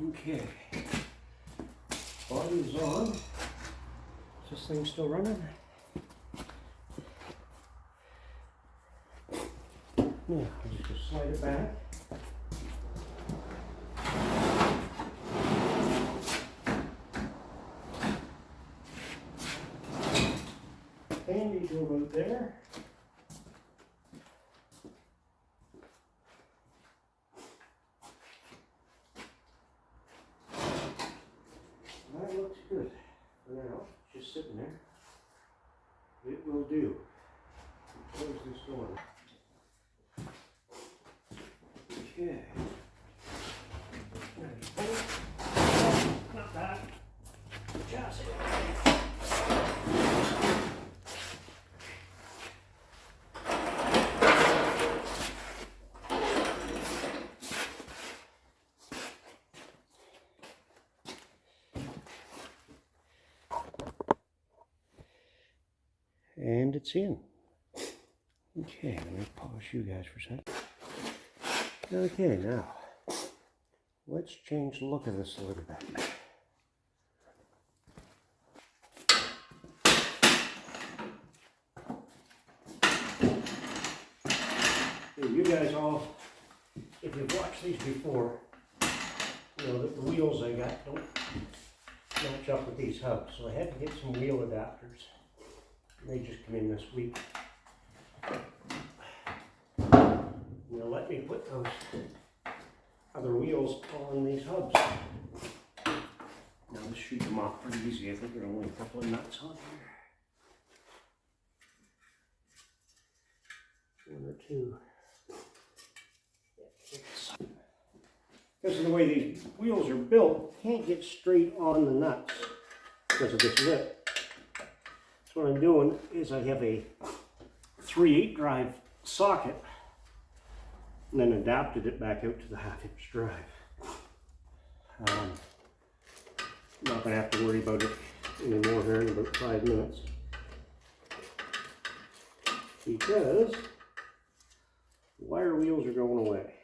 Okay. Body's on. Is this thing still running? Yeah, I'll just slide it back. Handy to about there. That looks good for now. Just sitting there. It will do. Close this door. Okay. Not that. Chassis. And it's in. Okay, let me pause you guys for a second. Okay, now let's change the look of this a little bit. Hey, you guys all, if you've watched these before, you know that the wheels I got don't match up with these hubs, so I had to get some wheel adapters. They just come in this week. They'll let me put those other wheels on these hubs. Now let's shoot them off pretty easy. I think there are only a couple of nuts on here. One or two. Because of the way these wheels are built, can't get straight on the nuts because of this lip. So what I'm doing is I have a 3/8 drive socket and then adapted it back out to the 1/2-inch drive. Not going to have to worry about it anymore here in about 5 minutes. Because wire wheels are going away.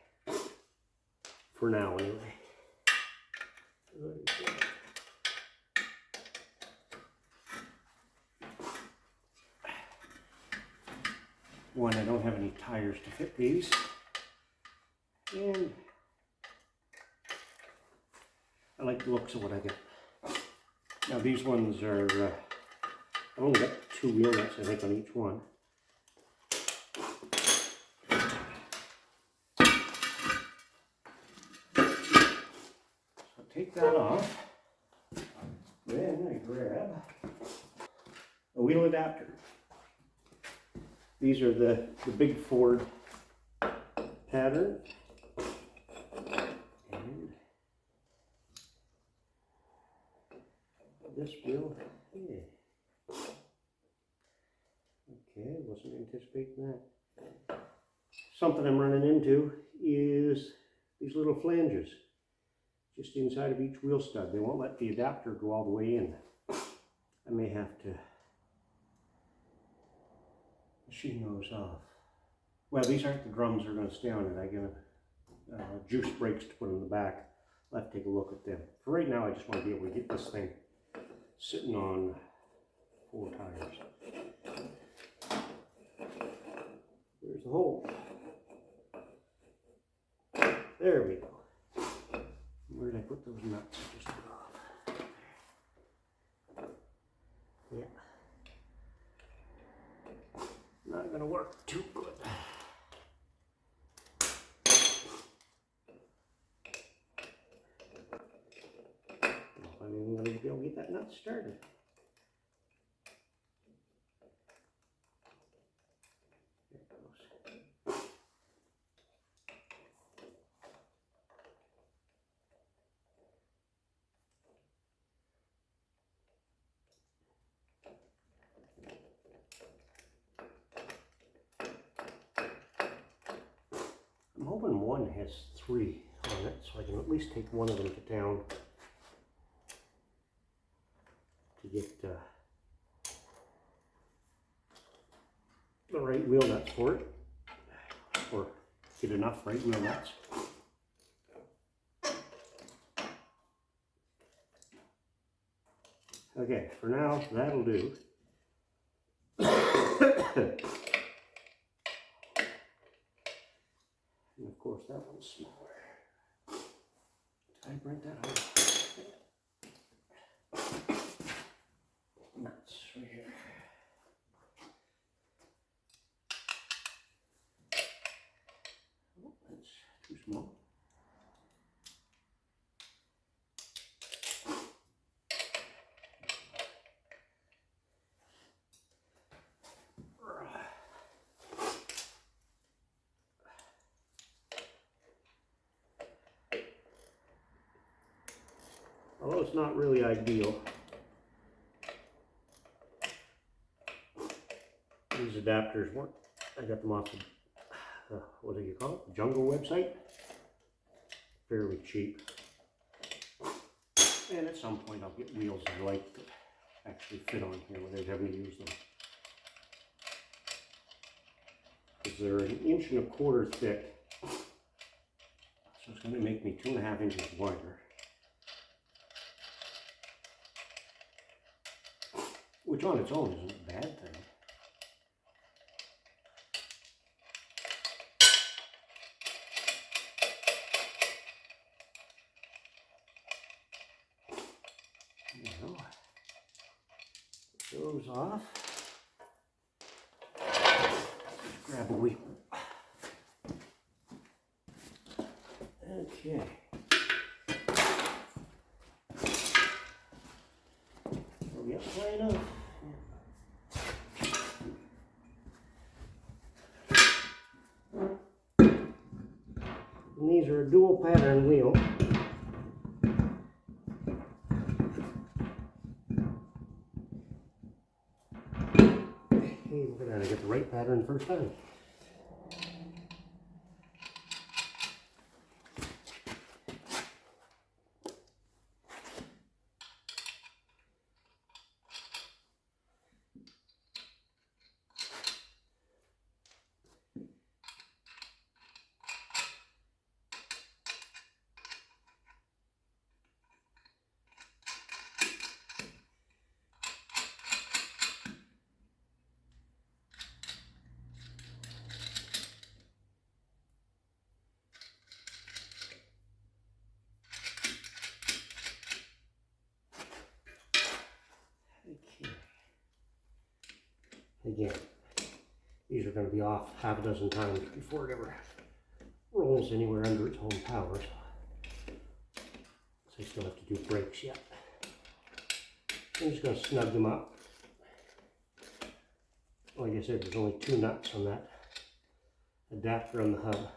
For now anyway. One, I don't have any tires to fit these. And I like the looks of what I get. Now these ones are, I've only got 2 wheel nuts I think on each one. So take that off. Then I grab a wheel adapter. These are the big Ford pattern. And this wheel, yeah. Okay, wasn't anticipating that. Something I'm running into is these little flanges just inside of each wheel stud. They won't let the adapter go all the way in. I may have to machine those off. Well, these aren't the drums that are going to stay on it. I got juice brakes to put in the back. I'll have to take a look at them. For right now, I just want to be able to get this thing sitting on 4 tires. There's the hole. There we go. Where did I put those nuts? I just put off. Yeah. Not going to work too good. I'm even going to be able to get that nut started. There it goes. I'm hoping one has 3 on it, so I can at least take one of them to town to get the right wheel nuts for it, or get enough right wheel nuts. Okay, for now, that'll do. And of course, that one's smaller. Did I break that out? Nuts right here. Oh, that's too small. Although it's not really ideal. These adapters weren't, I got them off the, what do you call it, the Jungle website. Fairly cheap. And at some point I'll get wheels I like that actually fit on here without having to use them. Because they're 1.25 inches thick. So it's going to make me 2.5 inches wider. Which on its own isn't a bad thing. There you go. Put those off. Just grab a wheel. Okay. We'll get high enough. And these are a dual pattern wheel. Hey, look at that, I got the right pattern the first time. Again, these are going to be off half a dozen times before it ever rolls anywhere under its own power. So I still have to do brakes yet. I'm just going to snug them up. Like I said, there's only 2 nuts on that adapter on the hub.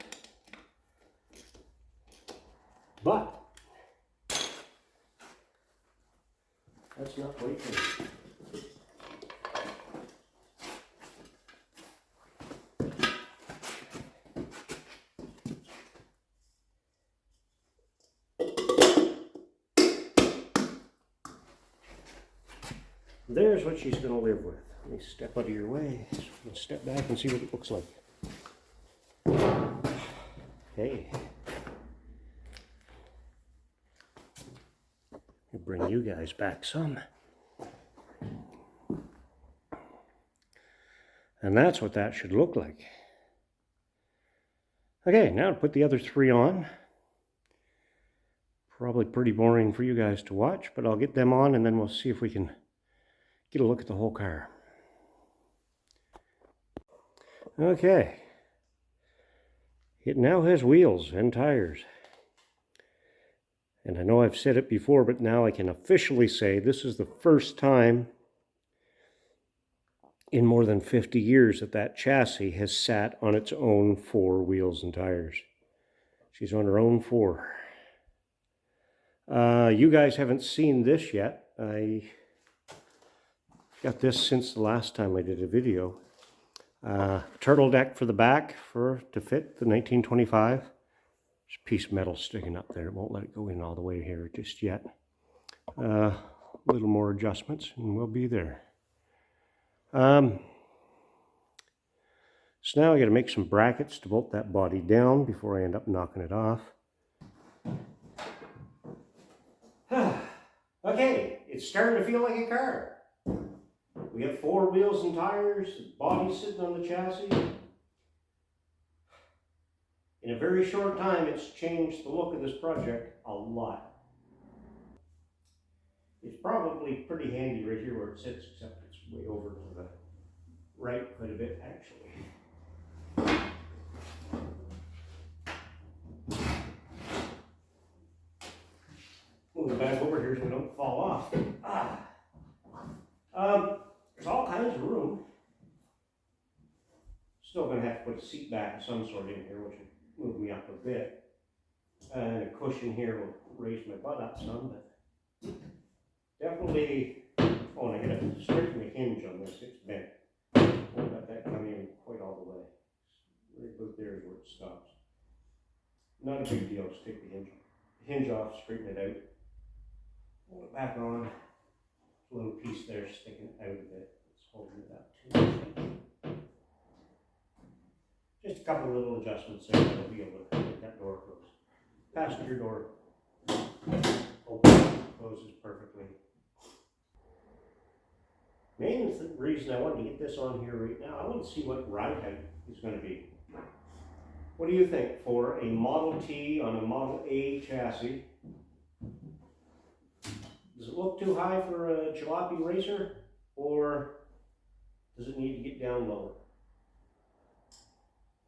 But that's not quite finished. There's what she's going to live with. Let me step out of your way. Let's step back and see what it looks like. Hey. I'll bring you guys back some. And that's what that should look like. Okay, now to put the other 3 on. Probably pretty boring for you guys to watch, but I'll get them on and then we'll see if we can get a look at the whole car. Okay. It now has wheels and tires. And I know I've said it before, but now I can officially say this is the first time in more than 50 years that that chassis has sat on its own 4 wheels and tires. She's on her own 4. You guys haven't seen this yet. I got this since the last time I did a video. Turtle deck for the back to fit the 1925. There's a piece of metal sticking up there. It won't let it go in all the way here just yet. A little more adjustments and we'll be there. So now I got to make some brackets to bolt that body down before I end up knocking it off. Okay, it's starting to feel like a car. We have 4 wheels and tires, body sitting on the chassis. In a very short time, it's changed the look of this project a lot. It's probably pretty handy right here where it sits, except it's way over to the right quite a bit, actually. Move it back over here so we don't fall off. There's all kinds of room. Still going to have to put a seat back of some sort in here, which will move me up a bit. And a cushion here will raise my butt up some, but definitely, oh, and I got to straighten the hinge on this, it's bent. Won't let that come in quite all the way. Right about there is where it stops. Not a big deal, just take the hinge off, straighten it out, pull it back on. A little piece there sticking out of it, it's holding it up too. Just a couple of little adjustments there that'll be able to make that door close. Passenger door opens, closes perfectly. Main reason I wanted to get this on here right now, I want to see what ride height is going to be. What do you think for a Model T on a Model A chassis? Does it look too high for a jalopy racer, or does it need to get down lower?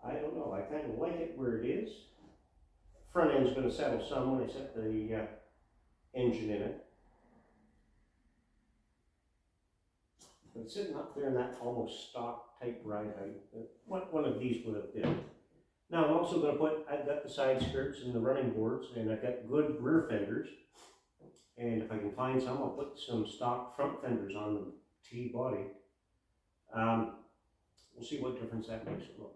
I don't know. I kind of like it where it is. Front end's going to settle some when I set the engine in it. But it's sitting up there in that almost stock type ride height. What one of these would have been. Now I'm also going to put, I've got the side skirts and the running boards, and I've got good rear fenders. And if I can find some, I'll put some stock front fenders on the T body. We'll see what difference that makes it look.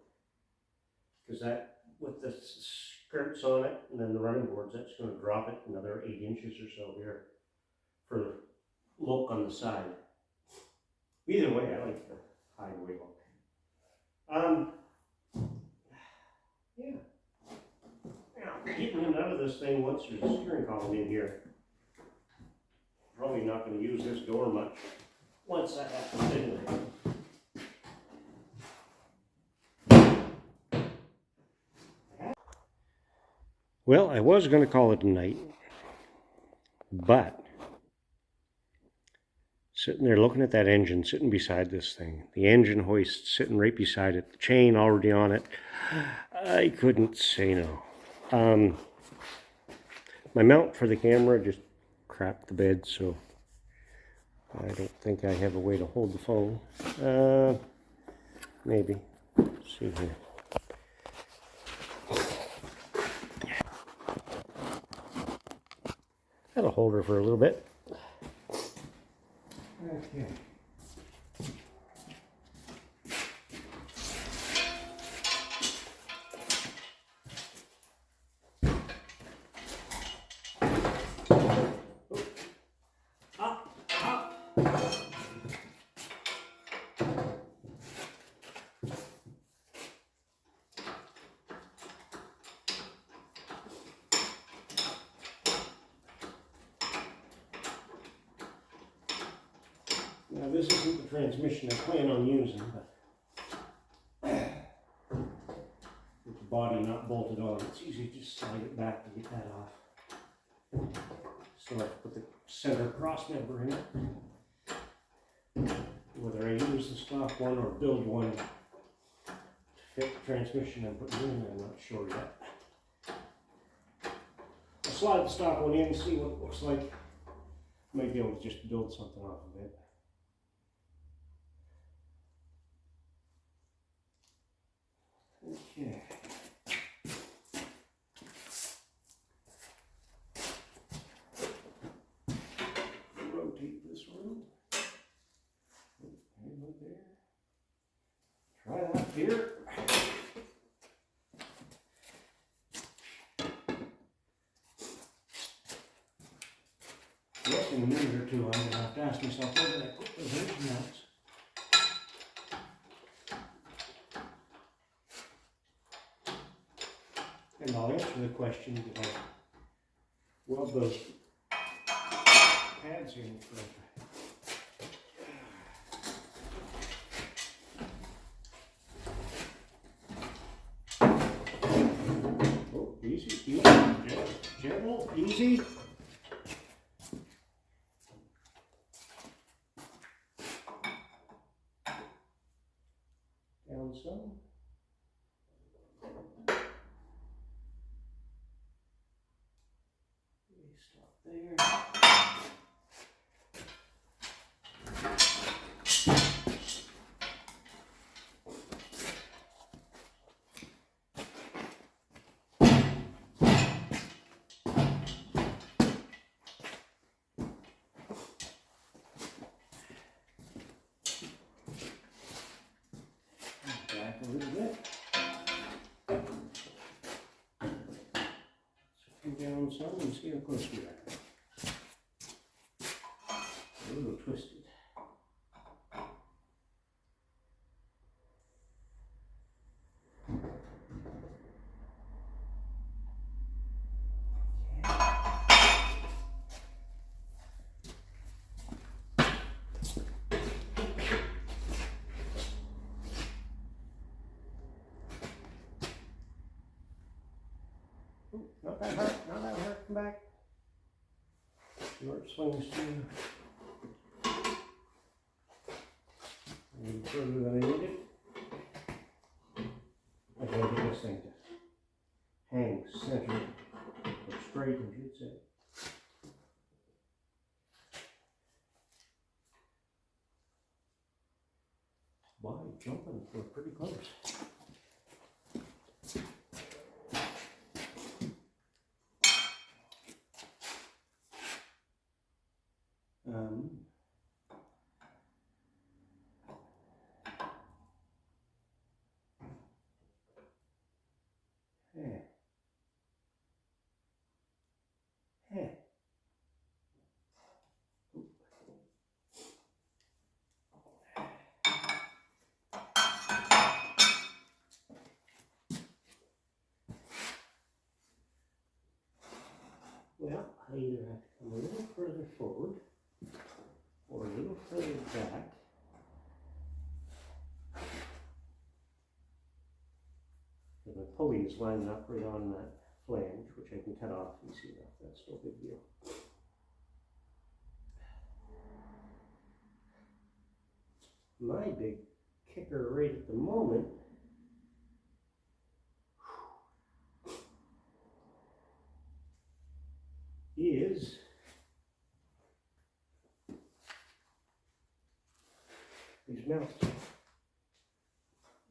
Because that, with the skirts on it and then the running boards, that's going to drop it another 8 inches or so here for the look on the side. Either way, I like the highway look. Yeah. Now, getting in out of this thing once there's a steering column in here. Probably not going to use this door much once that happens anyway. Well, I was going to call it a night, but sitting there looking at that engine sitting beside this thing, the engine hoist sitting right beside it, the chain already on it, I couldn't say no. My mount for the camera just crapped the bed, so I don't think I have a way to hold the phone. Maybe. Let's see here. That'll hold her for a little bit. Okay. Now this isn't the transmission I plan on using, but with the body not bolted on, it's easy to just slide it back to get that off. So I have to put the center cross member in it. Whether I use the stock one or build one to fit the transmission I'm putting in, I'm not sure yet. I'll slide the stock one in and see what it looks like. Might be able to just build something off of it. Okay. Rotate this one. There. Try that here. Yes, in a minute or two, I'm going to have to ask myself where did I put those engine mounts? And I'll answer the question, did I weld those pads in for. Oh, easy, gentle, easy. Down some. Stop there. Back a little bit. Come down some and see how close we are. A little twisted. Ooh, not that hard, not that hard. Come back. See where it swings to. A little further than I needed. I gotta get this thing to hang center or straight, as you'd say. Why jumping? We're pretty close. Well, I either have to come a little further forward or a little further back. And the pulley is lining up right on that flange, which I can cut off easy enough. That's no big deal. My big kicker right at the moment is these mounts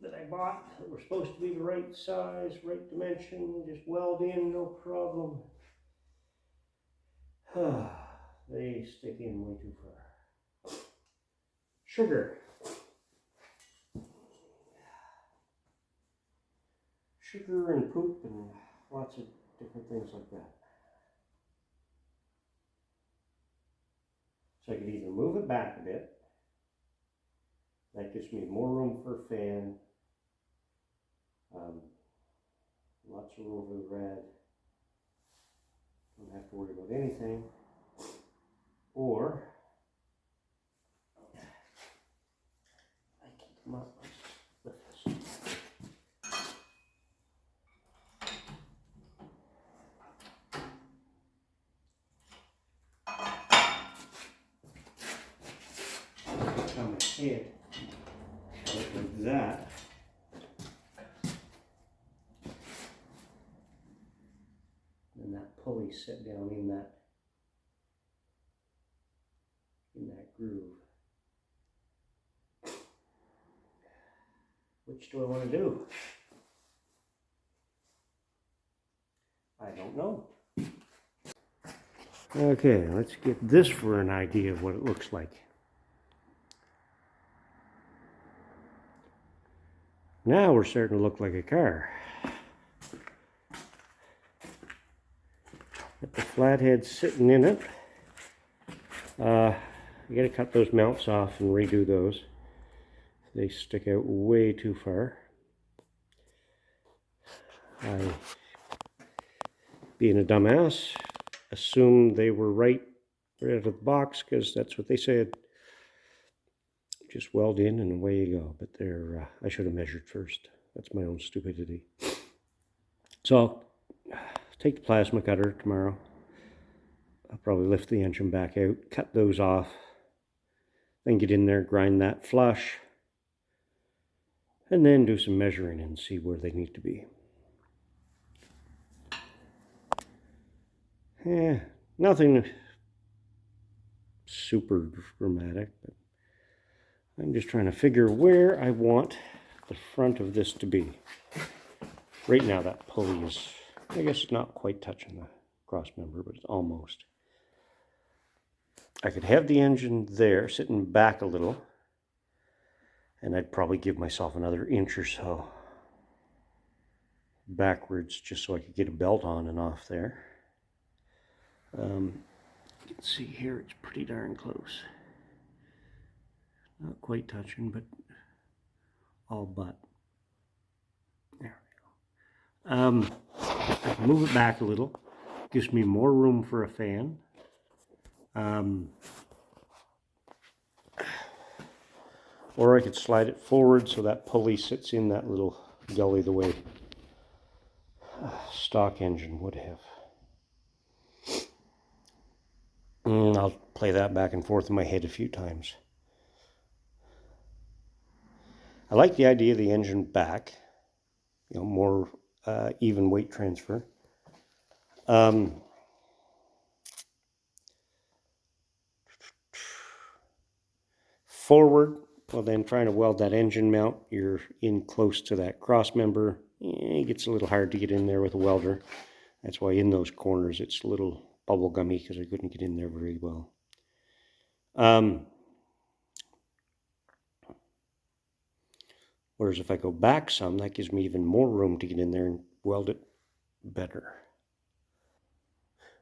that I bought that were supposed to be the right size, right dimension, just weld in, no problem. They stick in way too far. Sugar. Sugar and poop and lots of different things like that. So I could either move it back a bit. That gives me more room for a fan. Lots of room for the red. Don't have to worry about anything. Or I can come up with this. On my head, like that. And that pulley set down in that groove. Which do I want to do? I don't know. Okay, let's get this for an idea of what it looks like. Now we're starting to look like a car. Got the flathead sitting in it. You gotta cut those mounts off and redo those. They stick out way too far. I, being a dumbass, assumed they were right right out of the box because that's what they said. Just weld in and away you go. But they're, I should have measured first. That's my own stupidity. So I'll take the plasma cutter tomorrow. I'll probably lift the engine back out, cut those off, then get in there, grind that flush, and then do some measuring and see where they need to be. Nothing super dramatic, but I'm just trying to figure where I want the front of this to be. Right now that pulley is, I guess it's not quite touching the cross member, but it's almost. I could have the engine there, sitting back a little, and I'd probably give myself another inch or so backwards just so I could get a belt on and off there. You can see here it's pretty darn close. Not quite touching, but all but. There we go. I can move it back a little. Gives me more room for a fan. Or I could slide it forward so that pulley sits in that little gully the way a stock engine would have. And I'll play that back and forth in my head a few times. I like the idea of the engine back, more even weight transfer. Forward, well then trying to weld that engine mount, you're in close to that cross member. It gets a little hard to get in there with a welder. That's why in those corners it's a little bubble gummy because I couldn't get in there very well. Whereas if I go back some, that gives me even more room to get in there and weld it better.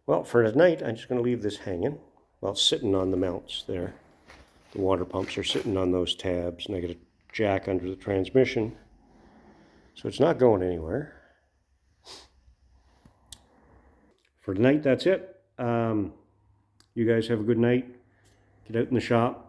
Well, for tonight, I'm just going to leave this hanging. Well, it's sitting on the mounts there. The water pumps are sitting on those tabs, and I got a jack under the transmission. So it's not going anywhere. For tonight, that's it. You guys have a good night. Get out in the shop.